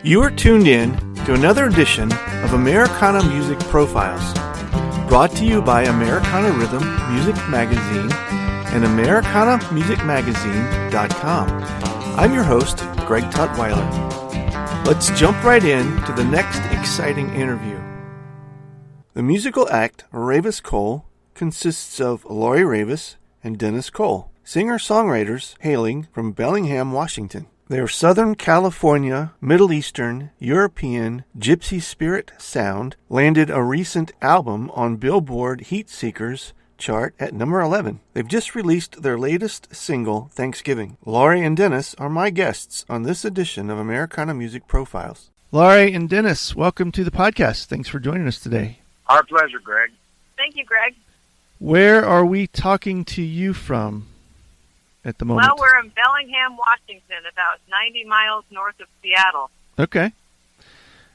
You are tuned in to another edition of Americana Music Profiles, brought to you by Americana Rhythm Music Magazine and AmericanaMusicMagazine.com. I'm your host, Greg Tutwiler. Let's jump right in to the next exciting interview. The musical act Raveis Kole consists of Laurie Raveis and Dennis Kole, singer-songwriters hailing from Bellingham, Washington. Their Southern California, Middle Eastern, European, gypsy spirit sound landed a recent album on Billboard Heatseekers Chart at number 11. They've just released their latest single, Thanksgiving. Laurie and Dennis are my guests on this edition of Americana Music Profiles. Laurie and Dennis, welcome to the podcast. Thanks for joining us today. Our pleasure, Greg. Thank you, Greg. Where are we talking to you from at the moment? Well, we're in Bellingham, Washington, about 90 miles north of Seattle. Okay.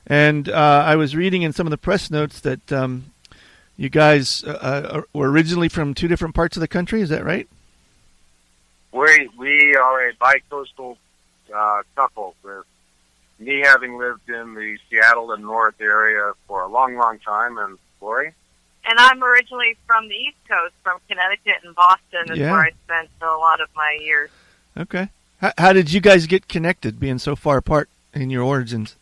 And I was reading in some of the press notes that you guys were originally from two different parts of the country. Is that right? We are a bi-coastal couple, with me having lived in the Seattle and North area for a long, long time, and Laurie? And I'm originally from the East Coast, from Connecticut and Boston, is where I spent a lot of my years. Okay. How did you guys get connected, being so far apart in your origins?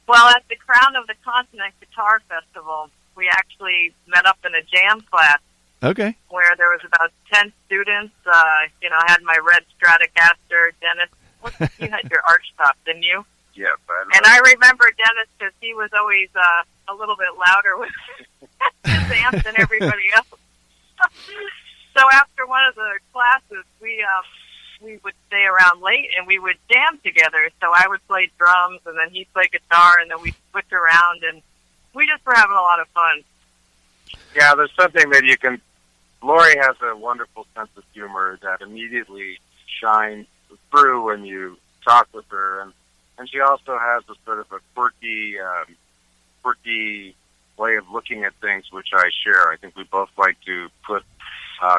Well, at the Crown of the Continent Guitar Festival, we actually met up in a jam class. Okay. Where there was about 10 students. I had my red Stratocaster. Dennis, you had your arch top, didn't you? Yeah. And I remember Dennis because he was always a little bit louder with his amps than everybody else. So after one of the classes, we would stay around late and we would jam together. So I would play drums and then he'd play guitar and then we'd switch around and we just were having a lot of fun. Yeah, there's something that you can... Laurie has a wonderful sense of humor that immediately shines through when you talk with her, and she also has a sort of a quirky way of looking at things, which I share. I think we both like to put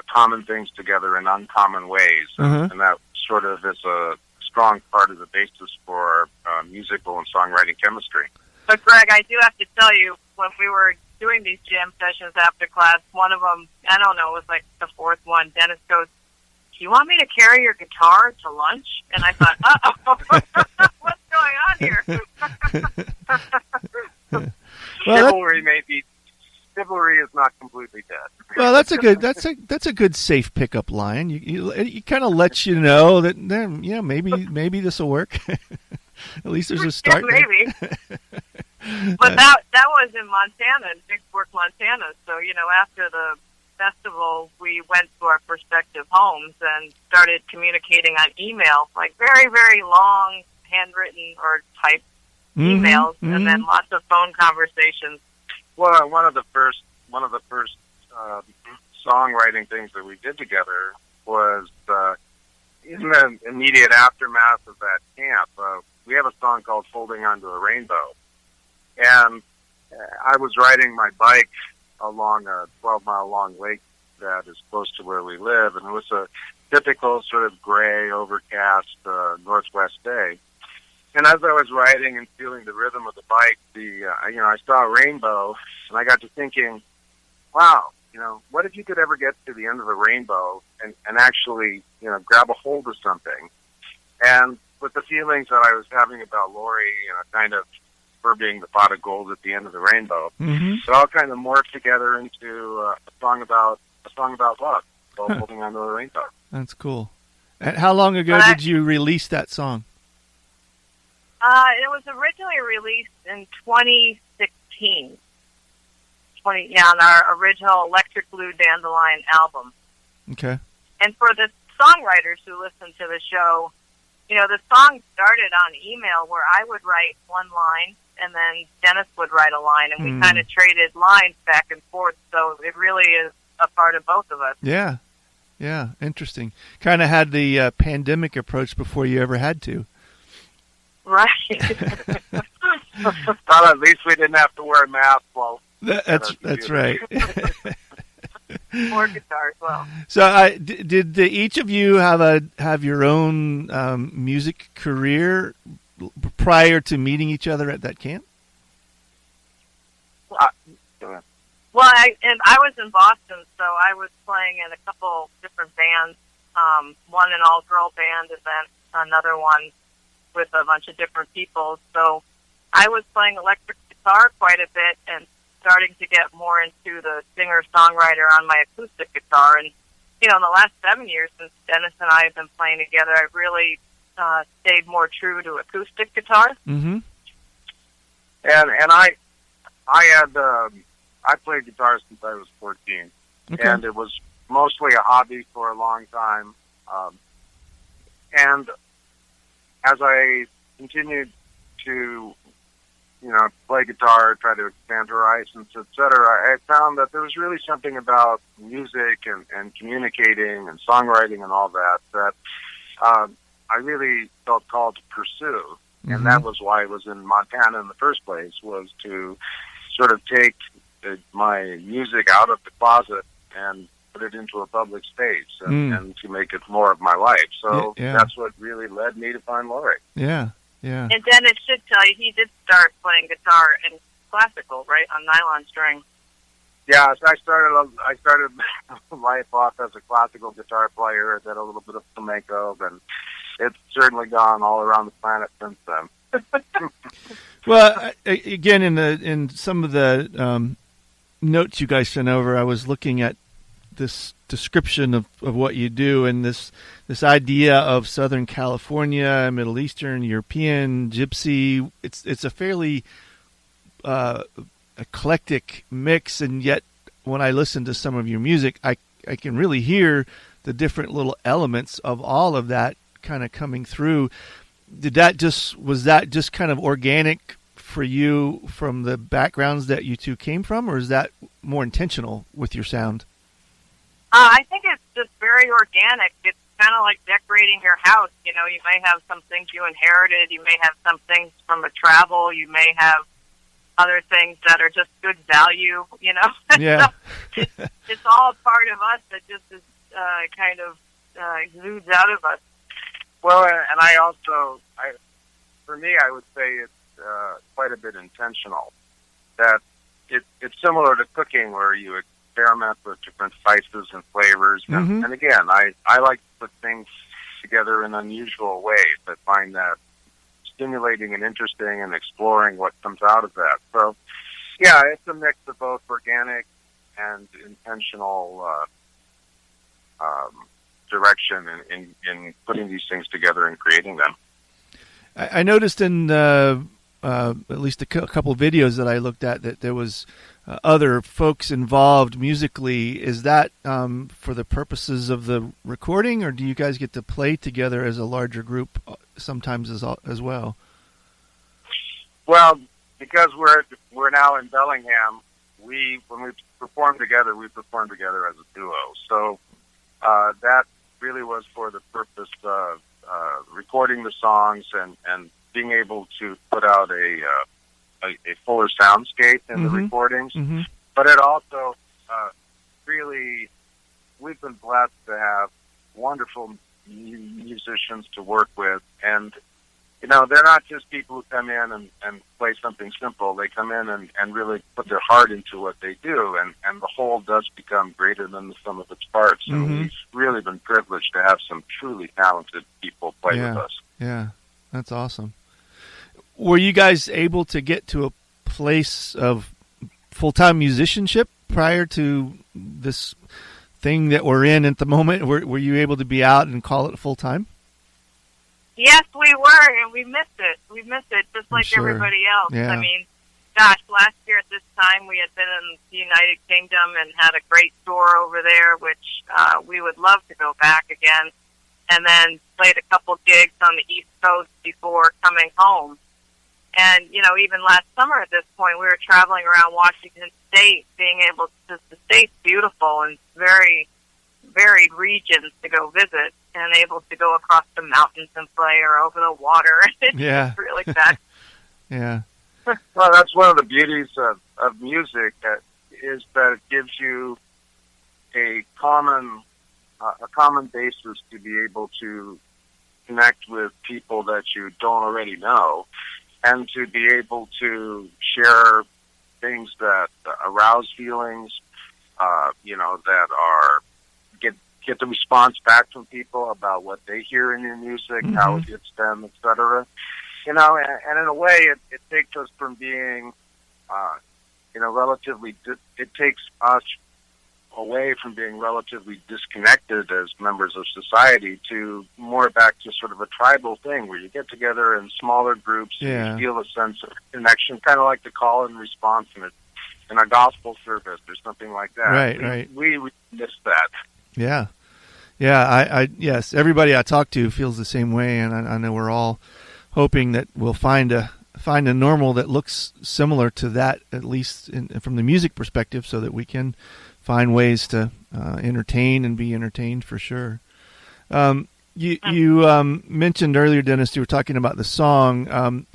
common things together in uncommon ways, and that sort of is a strong part of the basis for our musical and songwriting chemistry. But Greg, I do have to tell you, when we were doing these jam sessions after class, one of them, I don't know, it was like the fourth one, Dennis goes, "Do you want me to carry your guitar to lunch?" And I thought, uh-oh, what's going on here? Chivalry is not completely dead. Well, that's a good safe pickup line. You kind of lets you know that maybe this will work. At least there's a start. Yeah, maybe. But that was in Montana, in Big Fork, Montana. So after the festival, we went to our respective homes and started communicating on email, like very, very long handwritten or typed emails, and then lots of phone conversations. Well, one of the first songwriting things that we did together was in the immediate aftermath of that camp. We have a song called "Holding Onto a Rainbow," and I was riding my bike along a 12-mile-long lake that is close to where we live, and it was a typical sort of gray, overcast northwest day. And as I was riding and feeling the rhythm of the bike, I saw a rainbow, and I got to thinking, wow, what if you could ever get to the end of a rainbow and actually, grab a hold of something? And with the feelings that I was having about Laurie, kind of her being the pot of gold at the end of the rainbow, it all kind of morphed together into a song about love, called "Holding Onto a Rainbow." That's cool. And how long ago did you release that song? It was originally released in 2016. On our original Electric Blue Dandelion album. Okay. And for the songwriters who listen to the show, the song started on email where I would write one line and then Dennis would write a line, and we kind of traded lines back and forth, so it really is a part of both of us. Yeah, interesting. Kind of had the pandemic approach before you ever had to. Right. Well, at least we didn't have to wear a mask while... That's right. More guitar as well. So, did each of you have your own music career prior to meeting each other at that camp? Go ahead. Well, I was in Boston, so I was playing in a couple different bands, one an all-girl band and then another one with a bunch of different people. So I was playing electric guitar quite a bit and starting to get more into the singer-songwriter on my acoustic guitar. And, in the last 7 years since Dennis and I have been playing together, I've really stayed more true to acoustic guitar. Mm-hmm. And I played guitar since I was 14, Okay. and it was mostly a hobby for a long time. And as I continued to, play guitar, try to expand horizons, etc., I found that there was really something about music and communicating and songwriting and all that I really felt called to pursue. Mm-hmm. And that was why I was in Montana in the first place, was to sort of take my music out of the closet and put it into a public space and to make it more of my life. So that's what really led me to find Laurie. Yeah, yeah. And Dennis should tell you, he did start playing guitar in classical, right, on nylon string. Yeah, so I started life off as a classical guitar player, did a little bit of flamenco, and it's certainly gone all around the planet since then. Well, again, in some of the notes you guys sent over, I was looking at this description of what you do, and this idea of Southern California, Middle Eastern, European, Gypsy. It's a fairly eclectic mix, and yet when I listen to some of your music, I can really hear the different little elements of all of that kind of coming through. Was that just kind of organic for you from the backgrounds that you two came from, or is that more intentional with your sound? I think it's just very organic. It's kind of like decorating your house. You may have some things you inherited. You may have some things from a travel. You may have other things that are just good value, Yeah. So it's all part of us that just is kind of exudes out of us. Well, and I also, for me, I would say it's quite a bit intentional. That it's similar to cooking, where you experiment with different spices and flavors. Mm-hmm. And again, I like to put things together in unusual ways. I find that stimulating and interesting, and exploring what comes out of that. So, yeah, it's a mix of both organic and intentional direction in putting these things together and creating them. I noticed in at least a couple of videos that I looked at that there was other folks involved musically. Is that for the purposes of the recording, or do you guys get to play together as a larger group sometimes as well? Well, because we're now in Bellingham, when we perform together as a duo. So that really was for the purpose of recording the songs and being able to put out a fuller soundscape in the recordings. Mm-hmm. But it also really, we've been blessed to have wonderful musicians to work with, and they're not just people who come in and play something simple. They come in and really put their heart into what they do, and the whole does become greater than the sum of its parts. And we've really been privileged to have some truly talented people play with us. Yeah, that's awesome. Were you guys able to get to a place of full-time musicianship prior to this thing that we're in at the moment? Were you able to be out and call it full-time? Yes, we were, and we missed it. We missed it just like everybody else. Yeah. I mean, gosh, last year at this time we had been in the United Kingdom and had a great tour over there, which we would love to go back again, and then played a couple gigs on the East Coast before coming home. And, even last summer at this point, we were traveling around Washington State, being able to, the state's beautiful and very varied regions to go visit, and able to go across the mountains and play, or over the water. It's just really fun. Yeah. Well, that's one of the beauties of music, is that it gives you a common basis to be able to connect with people that you don't already know, and to be able to share things that arouse feelings, that are get the response back from people about what they hear in your music, how it gets them, etc. And in a way, it takes us from being, it takes us away from being relatively disconnected as members of society to more back to sort of a tribal thing where you get together in smaller groups and you feel a sense of connection, kind of like the call and response in a gospel service or something like that. Right. We miss that. Yeah. Yeah. Yes. Everybody I talk to feels the same way, and I know we're all hoping that we'll find a normal that looks similar to that, at least from the music perspective, so that we can find ways to entertain and be entertained for sure. You mentioned earlier, Dennis, you were talking about the song.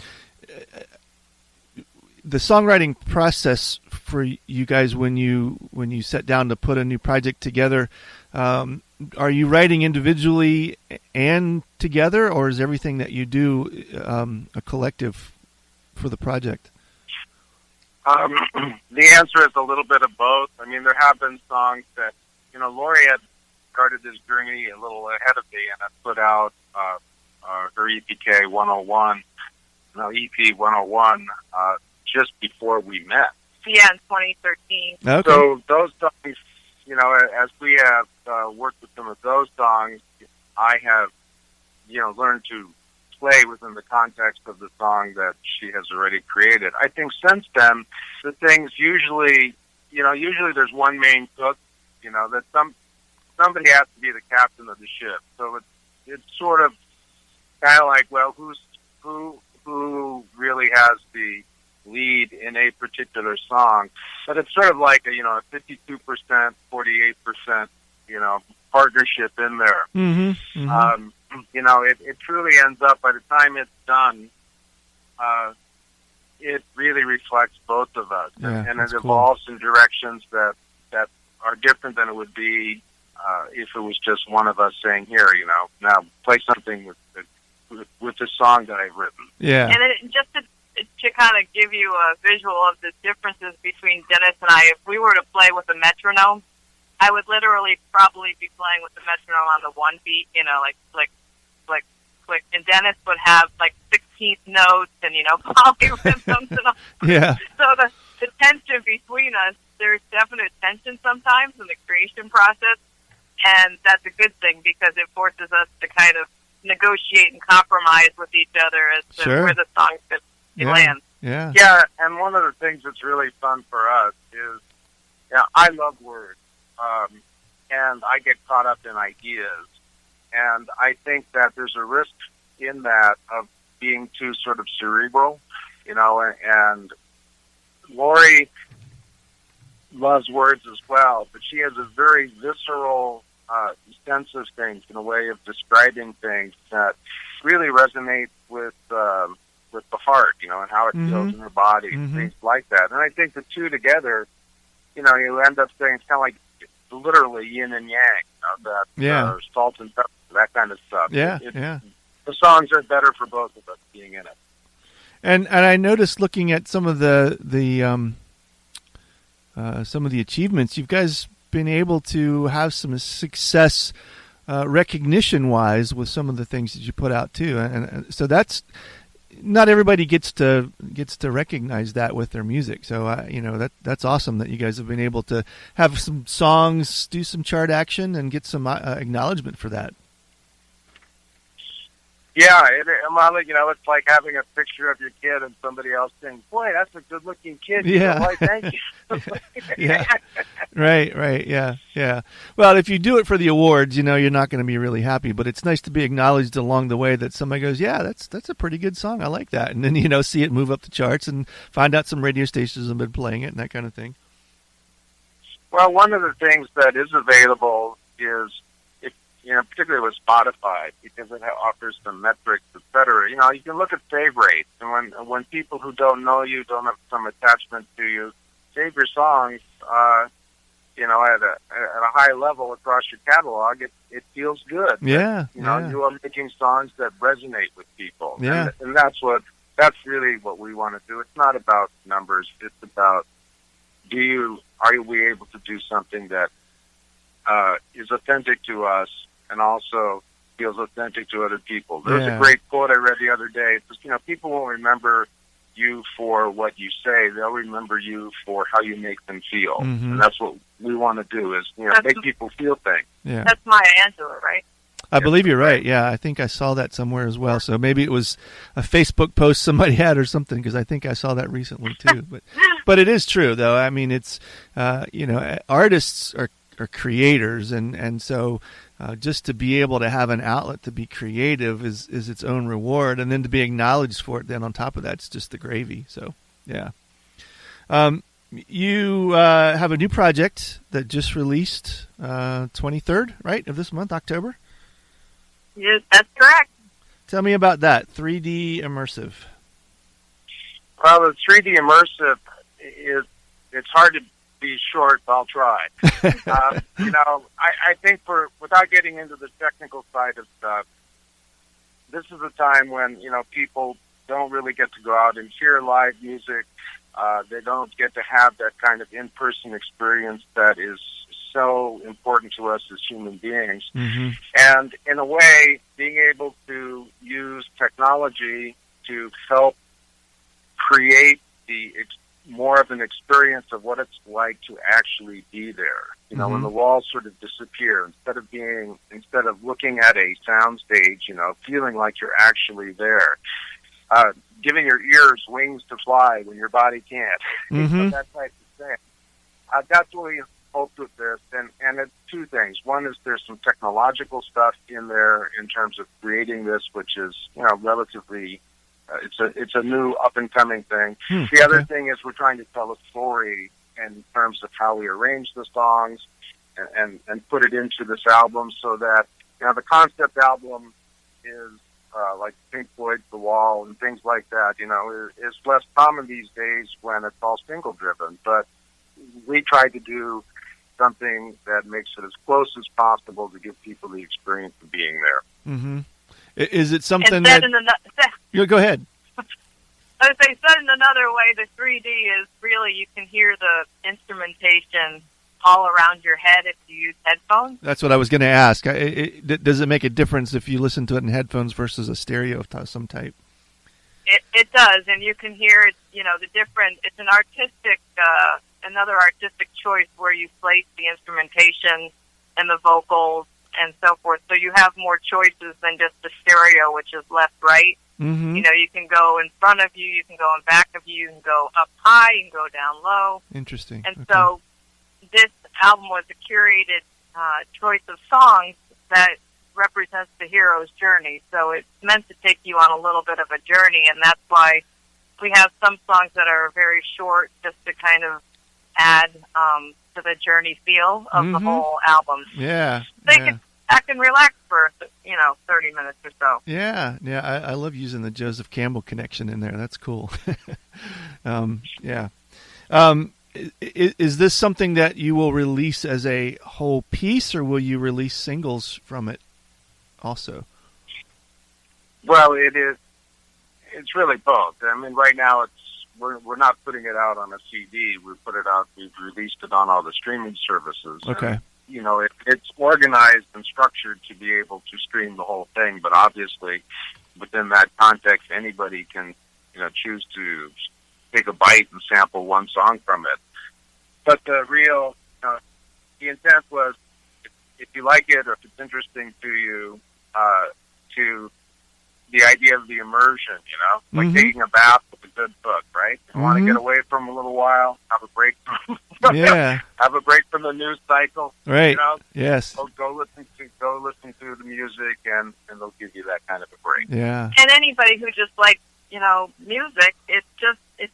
The songwriting process for you guys when you sit down to put a new project together, are you writing individually and together, or is everything that you do a collective for the project? The answer is a little bit of both. I mean, there have been songs that, Laurie had started this journey a little ahead of me, and I put out her EP 101, just before we met. Yeah, in 2013. Okay. So those songs, as we have worked with some of those songs, I have, learned to play within the context of the song that she has already created. I think since then, the things usually there's one main cook, that somebody has to be the captain of the ship. So it's sort of kind of like, well, who really has the lead in a particular song? But it's sort of like a 52%, 48%, partnership in there. Mm-hmm. It truly ends up, by the time it's done, it really reflects both of us. Yeah, and it cool. evolves in directions that are different than it would be if it was just one of us saying, here, now play something with the song that I've written. Yeah. And just to kind of give you a visual of the differences between Dennis and I, if we were to play with a metronome, I would literally probably be playing with the metronome on the one beat, like click, and Dennis would have like 16th notes and polyrhythms and all. Yeah. So the tension between us, there's definite tension sometimes in the creation process, and that's a good thing because it forces us to kind of negotiate and compromise with each other as to where the song fits. Lands. Yeah, and one of the things that's really fun for us is, I love words, and I get caught up in ideas, and I think that there's a risk in that of being too sort of cerebral, and Laurie loves words as well, but she has a very visceral sense of things and a way of describing things that really resonates with the heart, and how it feels in her body, things like that. And I think the two together, you end up saying it's kind of like literally yin and yang, salt and pepper, that kind of stuff. The songs are better for both of us being in it. And I noticed looking at some of the achievements, you guys been able to have some success recognition-wise with some of the things that you put out too, and so that's. Not everybody gets to recognize that with their music. So, that's awesome that you guys have been able to have some songs, do some chart action, and get some acknowledgement for that. Yeah, it's like having a picture of your kid and somebody else saying, "Boy, that's a good-looking kid." Yeah. Why, thank you. Yeah. Right. Yeah. Well, if you do it for the awards, you're not going to be really happy, but it's nice to be acknowledged along the way that somebody goes, "Yeah, that's a pretty good song. I like that." And then, see it move up the charts and find out some radio stations have been playing it and that kind of thing. Well, one of the things that is available is, particularly with Spotify, because it offers some metrics, et cetera. You can look at save rates, and when people who don't know you, don't have some attachment to you, save your songs, at a high level across your catalog, it feels good. Yeah. You are making songs that resonate with people. Yeah. And that's really what we want to do. It's not about numbers. It's about, are we able to do something that is authentic to us and also feels authentic to other people. There's a great quote I read the other day. It says, people won't remember you for what you say. They'll remember you for how you make them feel. Mm-hmm. And that's what we want to do is, make people feel things. Yeah. That's Maya Angelou, right? I believe you're right. Yeah, I think I saw that somewhere as well. So maybe it was a Facebook post somebody had or something, because I think I saw that recently too. But it is true, though. I mean, it's artists are creators, and so just to be able to have an outlet to be creative is its own reward, and then to be acknowledged for it. Then on top of that, it's just the gravy. So yeah. You have a new project that just released 23rd, right, of this month, October? Yes, that's correct. Tell me about that, 3D immersive. Well, the 3D immersive it's hard to be short, but I'll try. I think without getting into the technical side of stuff, this is a time when, people don't really get to go out and hear live music. They don't get to have that kind of in-person experience that is so important to us as human beings. Mm-hmm. And in a way, being able to use technology to help create more of an experience of what it's like to actually be there. When the walls sort of disappear, instead of looking at a sound stage, feeling like you're actually there. Giving your ears wings to fly when your body can't. Mm-hmm. So that type of thing. That's what we hope with this. And it's two things. One is there's some technological stuff in there in terms of creating this, which is, relatively, it's a new up and coming thing. The other thing is we're trying to tell a story in terms of how we arrange the songs and put it into this album so that, the concept album is, like Pink Floyd's The Wall and things like that, is less common these days when it's all single driven. But we tried to do something that makes it as close as possible to give people the experience of being there. Mm-hmm. Is it something and go ahead. I would say, said in another way, the 3D is really, you can hear the instrumentation all around your head if you use headphones. That's what I was going to ask. Does it make a difference if you listen to it in headphones versus a stereo of some type? It does, and you can hear it, the different, it's an artistic, another artistic choice where you place the instrumentation and the vocals and so forth. So you have more choices than just the stereo, which is left-right. Mm-hmm. You can go in front of you, you can go in back of you, you can go up high, you can go down low. Interesting. And so this album was a curated choice of songs that represents the hero's journey. So it's meant to take you on a little bit of a journey, and that's why we have some songs that are very short, just to kind of add to the journey feel of the whole album. Yeah. They can act and relax for 30 minutes or so. Yeah. I love using the Joseph Campbell connection in there. That's cool. Yeah. Is this something that you will release as a whole piece, or will you release singles from it also? Well, it is. It's really both. I mean, right now we're not putting it out on a CD. We've released it on all the streaming services. Okay. And, it's organized and structured to be able to stream the whole thing, but obviously within that context, anybody can, choose to take a bite and sample one song from it. But the real, the intent was, if you like it or if it's interesting to you, to the idea of the immersion, like taking a bath with a good book, right? You want to get away from a little while, have a break from, have a break from the news cycle, right? Yes. Go listen to the music, and they'll give you that kind of a break. Yeah. And anybody who just likes, music, it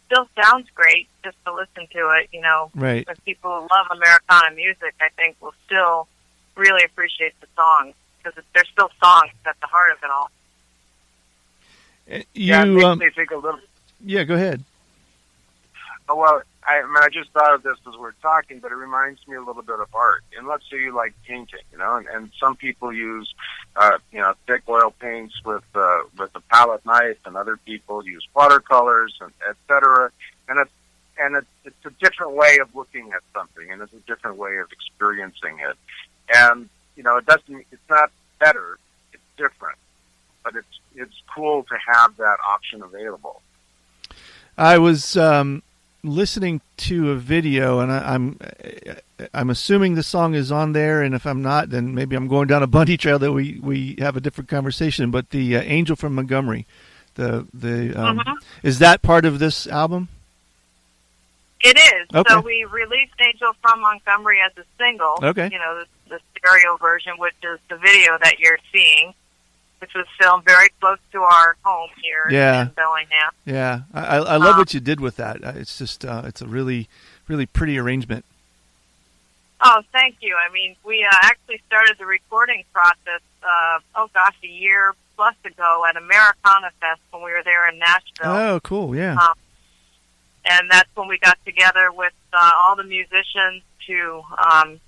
still sounds great just to listen to it, Right. If people who love Americana music, I think will still really appreciate the songs, because there's still songs at the heart of it all. It makes me think a little. Yeah, go ahead. Well, I just thought of this as we're talking, but it reminds me a little bit of art. And let's say you like painting, and some people use, thick oil paints with a palette knife, and other people use watercolors, and et cetera. And it's a different way of looking at something, and it's a different way of experiencing it. And it's not better, it's different, but it's cool to have that option available. I was listening to a video, and I'm assuming the song is on there, and if I'm not, then maybe I'm going down a bunny trail that we have a different conversation. But the Angel from Montgomery, is that part of this album? It is. Okay. So we released Angel from Montgomery as a single. Okay. The stereo version, which is the video that you're seeing, which was filmed very close to our home here in Bellingham. Yeah, I love what you did with that. It's just it's a really, really pretty arrangement. Oh, thank you. I mean, we actually started the recording process, a year plus ago at Americana Fest when we were there in Nashville. Oh, cool, yeah. And that's when we got together with all the musicians to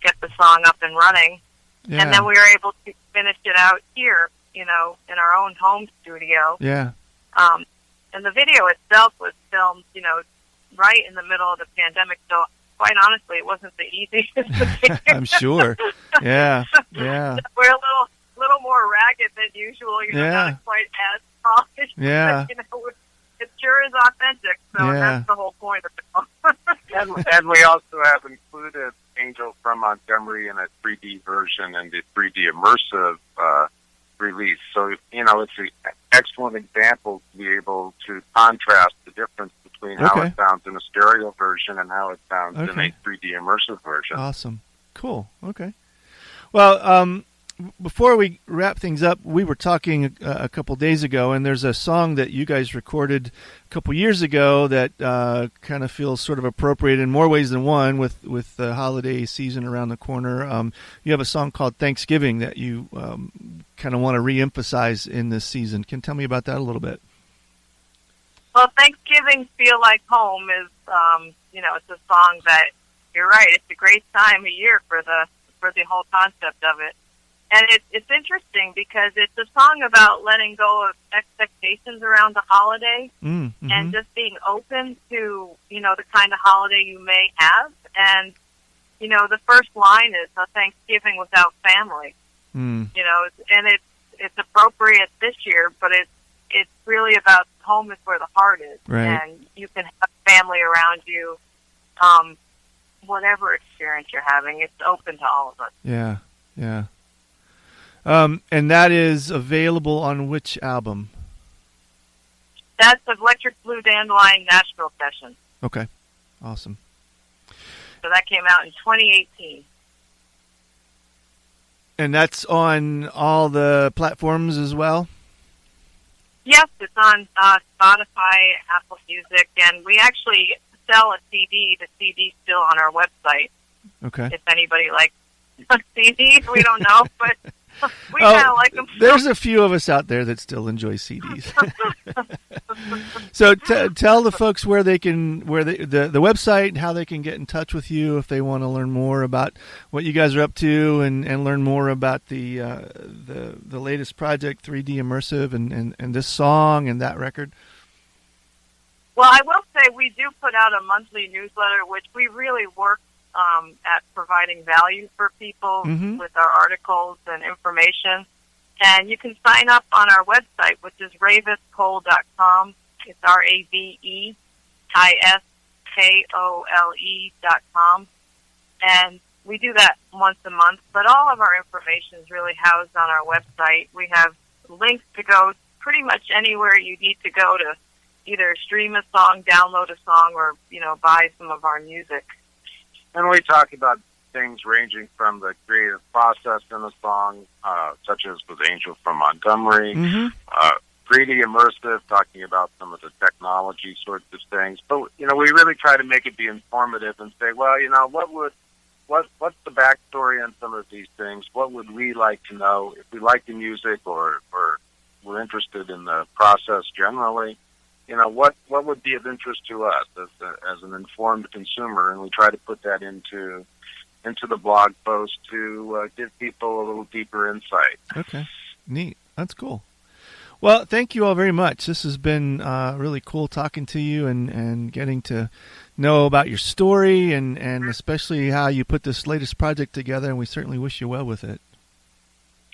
get the song up and running. Yeah. And then we were able to finish it out here, in our own home studio. Yeah. And the video itself was filmed, right in the middle of the pandemic. So quite honestly, it wasn't the easiest thing. I'm sure. Yeah. Yeah. We're a little more ragged than usual, not quite as polished. Yeah. But, it sure is authentic, so that's the whole point of it. and we also have included Angel from Montgomery in a 3D version and the 3D immersive release. So, it's an excellent example to be able to contrast the difference between how it sounds in a stereo version and how it sounds in a 3D immersive version. Awesome. Cool. Okay. Well, before we wrap things up, we were talking a couple days ago, and there's a song that you guys recorded a couple years ago that kind of feels sort of appropriate in more ways than one with the holiday season around the corner. You have a song called Thanksgiving that you kind of want to reemphasize in this season. Can you tell me about that a little bit? Well, Thanksgiving Feel Like Home is, it's a song that, you're right, it's a great time of year for the whole concept of it. And it's interesting because it's a song about letting go of expectations around the holiday and just being open to, the kind of holiday you may have. And, the first line is a Thanksgiving without family. And it's appropriate this year, but it's really about home is where the heart is. Right. And you can have family around you, whatever experience you're having. It's open to all of us. Yeah, yeah. And that is available on which album? That's Electric Blue Dandelion Nashville Sessions. Okay. Awesome. So that came out in 2018. And that's on all the platforms as well? Yes, it's on Spotify, Apple Music, and we actually sell a CD. The CD's still on our website. Okay. If anybody likes CDs, we don't know, but we kind of like them. There's a few of us out there that still enjoy CDs. So tell the folks where they can, the website, how they can get in touch with you if they want to learn more about what you guys are up to and learn more about the latest project, 3D Immersive, and this song and that record. Well, I will say we do put out a monthly newsletter, which we really work at providing value for people with our articles and information. And you can sign up on our website, which is raveiskole.com. It's RAVEISKOLE.com. And we do that once a month, but all of our information is really housed on our website. We have links to go pretty much anywhere you need to go to either stream a song, download a song, or, buy some of our music. And we talk about things ranging from the creative process in a song, such as with Angel from Montgomery, 3D Immersive, talking about some of the technology sorts of things. But, we really try to make it be informative and say, well, what's the backstory on some of these things? What would we like to know if we like the music or we're interested in the process generally? what would be of interest to us as an informed consumer, and we try to put that into the blog post to give people a little deeper insight. Okay, neat. That's cool. Well, thank you all very much. This has been really cool talking to you and getting to know about your story and especially how you put this latest project together, and we certainly wish you well with it.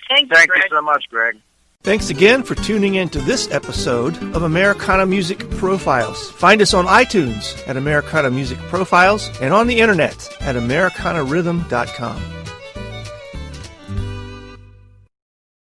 Thank you Greg. So much, Greg. Thanks again for tuning in to this episode of Americana Music Profiles. Find us on iTunes at Americana Music Profiles and on the internet at AmericanaRhythm.com.